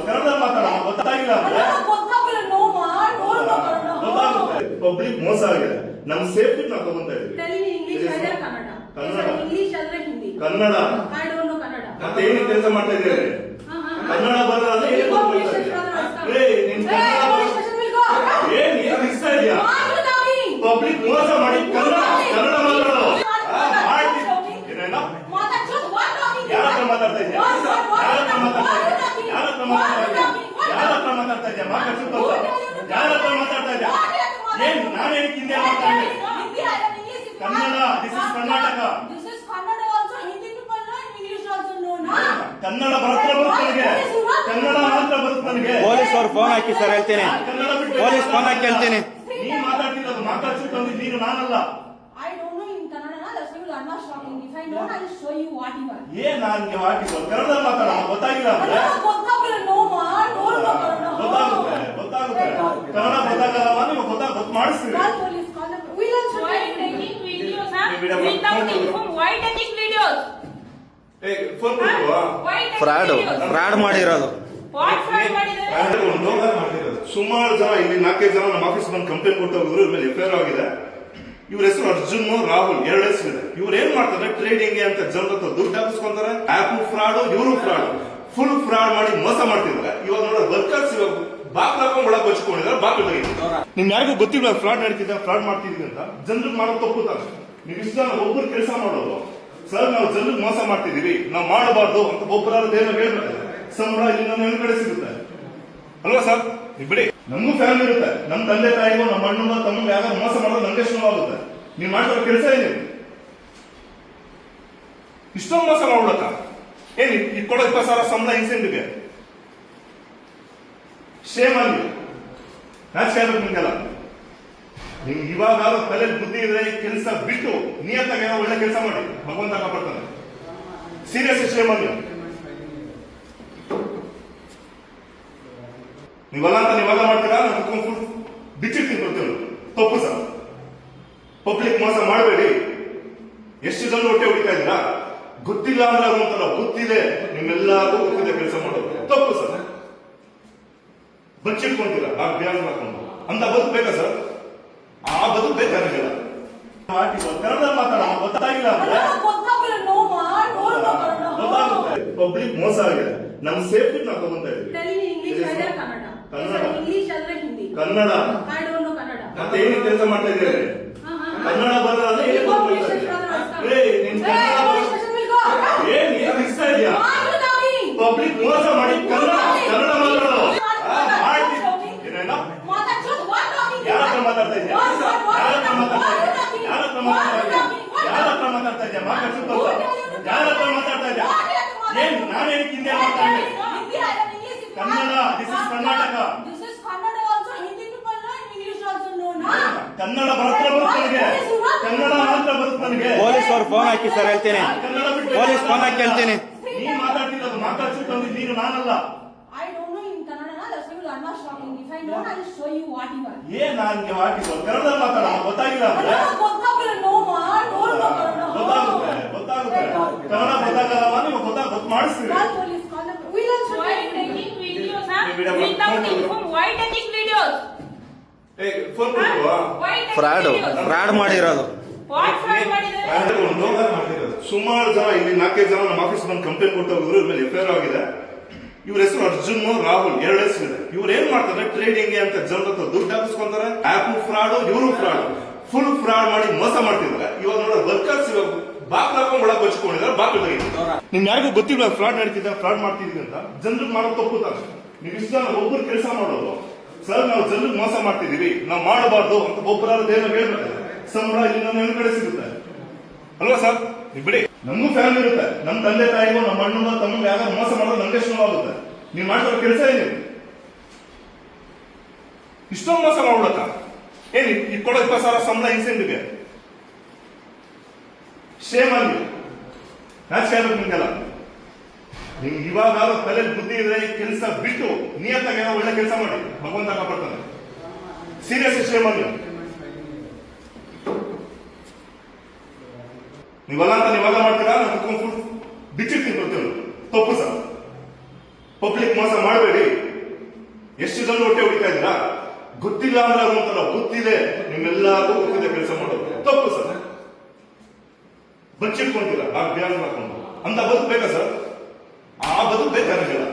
ಕನ್ನಡ ಮಾತಾಡ ಗೊತ್ತಾಗಿಲ್ಲ ಅಂದ್ರೆ ಪಬ್ಲಿಕ್ ಮೋಸ ಆಗಿದೆ. ನಮ್ಮ ಸೇಫ್ಟಿ ನಾವು ತಗೊಂತಾ ಇದೀವಿ. ಕನ್ನಡ ಮತ್ತೆ ಏನು ಕೆಲಸ ಮಾಡ್ತಾ ಇದ್ದೀರಿ? ಕನ್ನಡ ಬರೋದ್ರೆ ಏನ್ ಇಷ್ಟ ಇದೆಯಾ? ಪಬ್ಲಿಕ್ ಮೋಸ ಮಾಡಿ ಕನ್ನಡ ಮಾತಾಡೋ ಯಾರ ಹತ್ರ ಮಾತಾಡ್ತಾ ಇದ್ಯಾ? ಯಾರ ಹತ್ರ ಮಾತಾಡ್ತಾ ಇದ್ಯಾ? ಯಾರ ಹತ್ರ ಮಾತಾಡ್ತಾ ಇದ್ಯಾ? ಏನ್ ನಾನೇನು ಹಿಂದಿ ಮಾತಾಡ್ತೀನಿ? Kannada, this is Karnataka. ಕನ್ನಡ ಮಾತ್ರ ಬರುತ್ತೆ ನನಗೆ. ಕನ್ನಡ ಮಾತ್ರ ಬರುತ್ತೆ ನನಗೆ. ಪೊಲೀಸ್ ಅವ್ರು ಫೋನ್ ಹಾಕಿ ಸರ್ ಹೇಳ್ತೀನಿ. ಪೊಲೀಸ್ ಫೋನ್ ಹಾಕಿ ಹೇಳ್ತೀನಿ. ನೀನ್ ಮಾತಾಡ್ತಿರೋದು ಮಾತಾಡ್ಸಿದ್ದು ನೀನು ನಾನಲ್ಲ. ಏನ್ ನಾನು ಕನ್ನಡ ಮಾತಾಡ ಗೊತ್ತಾಗಿಲ್ಲ ಅಂದ್ರೆ ಗೊತ್ತಾಗುತ್ತೆ. ಕನ್ನಡ ಗೊತ್ತಾಗಲ್ಲ ನೀವು ಗೊತ್ತು ಮಾಡಿಸ್ತೀವಿ. ಫ್ರಾಡ್ ಮಾಡಿರೋದು. ಸುಮಾರು ಜನ ಇಲ್ಲಿ 4-5 ಜನ ನಮ್ಮ ಆಫೀಸ್ ಬಂದು ಕಂಪ್ಲೇಂಟ್ ಕೊಟ್ಟು ಹೋಗಿದ್ರು. ಇವ್ರ ಮೇಲೆ ಎಫ್ಐಆರ್ ಆಗಿದೆ. ಇವ್ರ ಹೆಸರು ಅರ್ಜುನ್, ರಾಹುಲ್ 2 ಹೆಸರಿದೆ. ಇವ್ರು ಏನ್ ಮಾಡ್ತಾರೆ? ಟ್ರೇಡಿಂಗ್ ಅಂತ ಜನರ ಹತ್ರ ದುಡ್ಡು ಹಾಕಿಸ್ಕೊಂತಾರೆ. ಆಪ್ ಫ್ರಾಡ್, ಇವರು ಫ್ರಾಡ್, ಫುಲ್ ಫ್ರಾಡ್ ಮಾಡಿ ಮೋಸ ಮಾಡ್ತಿದ್ದಾರೆ. ಇವಾಗ ನೋಡ ವರ್ಕರ್ಸ್ ಇವಾಗ ಬಾಕ್ಲ ಹಾಕೊಂಡು ಒಳಗೆ ಬಚ್ಕೊಂಡಿದ್ದಾರೆ. ಬಾಕ್ಲ ನಿಮ್ ಯಾರಿಗೂ ಗೊತ್ತಿಲ್ಲ ಫ್ರಾಡ್ ನಡೀತಿದ್ದ, ಫ್ರಾಡ್ ಮಾಡ್ತಿದ್ವಿ ಅಂತ. ಜನರಿಗೆ ಮಾಡೋದು ತಪ್ಪುತ್ತಾರೆ. ನೀವು ಇಷ್ಟ ಒಬ್ಬರು ಕೆಲಸ ಮಾಡೋದು ಸರ್, ನಾವು ಜನರಿಗೆ ಮೋಸ ಮಾಡ್ತಿದೀವಿ, ನಾವು ಮಾಡಬಾರ್ದು ಅಂತ ಒಬ್ಬರಾದ್ರು ಏನೋ ಹೇಳ್ಬೇಕು. ಸಂಬಳ ಇಲ್ಲಿ ನಮ್ಮ ಕಡೆ ಸಿಗುತ್ತೆ ಅಲ್ವಾ ಸರ್? ಬಿಡಿ, ನಮಗೂ ಫ್ಯಾಮಿಲಿ ಇರುತ್ತೆ. ನಮ್ಮ ತಂದೆ ತಾಯಿಗೂ, ನಮ್ಮ ಅಣ್ಣನ ತಮ್ಮ ಯಾರು ಮೋಸ ಮಾಡೋದು ನಮ್ಗೆ ನೋವಾಗುತ್ತೆ. ನೀವು ಮಾಡ್ತಿರೋ ಕೆಲಸ ಏನಿದೆ? ಇಷ್ಟೊಂದು ಮೋಸ ಮಾಡ್ಬಿಡತ್ತ? ಏನಿ ಈ ಕೊಡೋ 20,000 ಸಂಬಳ ಇನ್ಸೆಂಟಿವ್ಗೆ ಶೇಮ್ ಆಗಿ ನಾಚಿಕೆ ಆಗ್ಬೇಕು ನಿಮ್ಗೆಲ್ಲ. ನಿಮ್ಗೆ ಇವಾಗ ತಲೆ ಬುದ್ಧಿ ಇದ್ರೆ ಕೆಲಸ ಬಿಟ್ಟು ನಿಯತ್ತಾಗಿ ಒಳ್ಳೆ ಕೆಲಸ ಮಾಡಿ, ಭಗವಂತ ಕಾಪಾಡ್ತಾನೆ. ಸೀರಿಯಸ್ ಶೇಮ್ ಆಗಿ ನೀವಲ್ಲ ಅಂತ ನೀವಾಗ ಮಾಡ್ತೀರಾ? ನಾನು ಫುಲ್ ಬಿಚ್ಚಿಡ್ತೀನಿ ಕೊಡ್ತೇವೆ. ತಪ್ಪು ಸರ್. ಪಬ್ಲಿಕ್ ಮೋಸ ಮಾಡಬೇಡಿ. ಎಷ್ಟು ಜನ ಹೊಟ್ಟೆ ಹೊಡಿತಾ ಇದ್ದೀರಾ? ಗೊತ್ತಿಲ್ಲ ಅಂದ್ರೆ ಒಂಥರ ಗೊತ್ತಿದೆ, ನಿಮ್ಮೆಲ್ಲರಿಗೂ ಗೊತ್ತಿದೆ ಕೆಲಸ ಮಾಡೋದು. ತಪ್ಪು ಸರ್. ಬಚ್ಚಿಟ್ಕೊಂತೀರಾ ಆ ಬ್ಯಾನ್ ಹಾಕೊಂಡು ಅಂತ ಬದುಕಬೇಕಾ ಸರ್? ಆ ಬದುಕು ಬೇಕಾಗಿಲ್ಲ. ಕನ್ನಡ ಮಾತಾಡ ಗೊತ್ತಾಗಿಲ್ಲ ಅಂದ್ರೆ ಪಬ್ಲಿಕ್ ಮೋಸ ಆಗಿದೆ. ನಮ್ಮ ಸೇಫ್ಟಿ ನಾವು ತಗೊಂತಾ ಇದೀವಿ. ಕನ್ನಡ ಮತ್ತೆ ಏನು ಕೆಲಸ ಮಾಡ್ತಾ ಇದ್ದೀರಿ? ಕನ್ನಡ ಬರೋದ್ರೆ ಏನ್ ಇಷ್ಟ ಇದೆಯಾ? ಪಬ್ಲಿಕ್ ಮೋಸ ಮಾಡಿ ಕನ್ನಡ ಮಾತಾಡೋ ಯಾರ ಹತ್ರ ಮಾತಾಡ್ತಾ ಇದ್ಯಾ? ಯಾರ ಹತ್ರ ಮಾತಾಡ್ತಾ ಇದ್ಯಾ? ಯಾರ ಹತ್ರ ಮಾತಾಡ್ತಾ ಇದ್ಯಾ? ಏನ್ ನಾನೇನು ಹಿಂದಿ ಮಾತಾಡ್ತೀನಿ? Kannada, this is Karnataka. ಕನ್ನಡ ಮಾತ್ರ ಬರುತ್ತೆ ನನಗೆ. ಕನ್ನಡ ಮಾತ್ರ ಬರುತ್ತೆ ನನಗೆ. ಪೊಲೀಸ್ ಅವ್ರು ಫೋನ್ ಹಾಕಿ ಸರ್ ಹೇಳ್ತೀನಿ. ಪೊಲೀಸ್ ಫೋನ್ ಹಾಕಿ ಹೇಳ್ತೀನಿ. ನೀನ್ ಮಾತಾಡ್ತಿರೋದು ಮಾತಾಡ್ಸಿದ್ದು ನೀನು ನಾನಲ್ಲ. ಏನ್ ನಾನು ಕನ್ನಡ ಮಾತಾಡ ಗೊತ್ತಾಗಿಲ್ಲ ಅಂದ್ರೆ ಗೊತ್ತಾಗುತ್ತೆ. ಕನ್ನಡ ಗೊತ್ತಾಗಲ್ಲ ನೀವು ಗೊತ್ತು ಮಾಡಿಸ್ತೀವಿ. ಫ್ರಾಡ್ ಮಾಡಿರೋದು. ಸುಮಾರು ಜನ ಇಲ್ಲಿ 4-5 ಜನ ನಮ್ಮ ಆಫೀಸ್ ಬಂದು ಕಂಪ್ಲೇಂಟ್ ಕೊಟ್ಟು ಹೋಗಿದ್ರು. ಇವ್ರ ಮೇಲೆ ಎಫ್ಐಆರ್ ಆಗಿದೆ. ಇವ್ರ ಹೆಸರು ಅರ್ಜುನ್, ರಾಹುಲ್ 2 ಹೆಸರಿದೆ. ಇವ್ರು ಏನ್ ಮಾಡ್ತಾರೆ? ಟ್ರೇಡಿಂಗ್ ಅಂತ ಜನರ ಹತ್ರ ದುಡ್ಡು ಹಾಕಿಸ್ಕೊಂತಾರೆ. ಆಪ್ ಫ್ರಾಡ್, ಇವರು ಫ್ರಾಡ್, ಫುಲ್ ಫ್ರಾಡ್ ಮಾಡಿ ಮೋಸ ಮಾಡ್ತಿದ್ದಾರೆ. ಇವಾಗ ನೋಡ ವರ್ಕರ್ಸ್ ಇವಾಗ ಬಾಕ್ಲ ಹಾಕೊಂಡು ಒಳಗೆ ಬಚ್ಕೊಂಡಿದ್ದಾರೆ. ಬಾಕ್ಲ ನಿಮ್ ಯಾರಿಗೂ ಗೊತ್ತಿಲ್ಲ ಫ್ರಾಡ್ ನಡೀತಿದ್ದ, ಫ್ರಾಡ್ ಮಾಡ್ತಿದ್ವಿ ಅಂತ. ಜನರಿಗೆ ಮಾಡೋದು ತಪ್ಪುತ್ತಾರೆ. ನೀವು ಇಷ್ಟ ಒಬ್ಬರು ಕೆಲಸ ಮಾಡೋದು ಸರ್, ನಾವು ಜನರಿಗೆ ಮೋಸ ಮಾಡ್ತಿದೀವಿ, ನಾವು ಮಾಡಬಾರ್ದು ಅಂತ ಒಬ್ಬರಾದ್ರು ಏನೋ ಹೇಳ್ಬೇಕು. ಸಂಬಳ ಇಲ್ಲಿ ನಮ್ಮ ಕಡೆ ಸಿಗುತ್ತೆ ಅಲ್ವಾ ಸರ್? ಬಿಡಿ, ನಮಗೂ ಫ್ಯಾಮಿಲಿ ಇರುತ್ತೆ. ನಮ್ಮ ತಂದೆ ತಾಯಿಗೂ, ನಮ್ಮ ಅಣ್ಣನ ತಮ್ಮ ಯಾರು ಮೋಸ ಮಾಡೋದು ನಮ್ಗೆ ನೋವಾಗುತ್ತೆ. ನೀವು ಮಾಡ್ತಿರೋ ಕೆಲಸ ಏನಿದೆ? ಇಷ್ಟೊಂದು ಮೋಸ ಮಾಡ್ಬಿಡತ್ತ? ಏನ್ ಈ ಕೊಡೋ 20,000 ಸಂಬಳ ಇನ್ಸೆಂಟಿವ್ಗೆ ಶೇಮ್ ಆಗಿ ನಾಚಿಕೆ ಆಗ್ಬೇಕು ನಿಮ್ಗೆಲ್ಲ. ನಿಮ್ಗೆ ಇವಾಗ ತಲೆ ಬುದ್ಧಿ ಇದ್ರೆ ಕೆಲಸ ಬಿಟ್ಟು ನಿಯತ್ತಾಗಿ ಒಳ್ಳೆ ಕೆಲಸ ಮಾಡಿ, ಭಗವಂತ ಕಾಪಾಡ್ತಾನೆ. ಸೀರಿಯಸ್ ಶೇಮ್ ಆಗಿ ನೀವಲ್ಲ ಅಂತ ನೀವಾಗ ಮಾಡ್ತೀರಾ? ನಾನು ಫುಲ್ ಬಿಚ್ಚಿಡ್ತೀನಿ ಕೊಡ್ತೇವೆ. ತಪ್ಪು ಸರ್. ಪಬ್ಲಿಕ್ ಮೋಸ ಮಾಡಿ ಎಷ್ಟು ಜನ ಹೊಟ್ಟೆ ಹೊಡಿತಾ ಇದ್ದೀರಾ? ಗೊತ್ತಿಲ್ಲ ಅಂದ್ರೆ ಒಂಥರ ಗೊತ್ತಿದೆ, ನಿಮ್ಮೆಲ್ಲರಿಗೂ ಗೊತ್ತಿದೆ ಕೆಲಸ ಮಾಡೋದು ತಪ್ಪು ಸರ್. ಬಚ್ಚಿಟ್ಕೊಂತೀರಾ ಆ ಬ್ಯಾನ್ ಮಾಡ್ಕೊಂಡು ಅಂತ ಬದುಕು ಬೇಕಾ ಸರ್? ಆ ಬದುಕು ಬೇಕಾಗಿಲ್ಲ.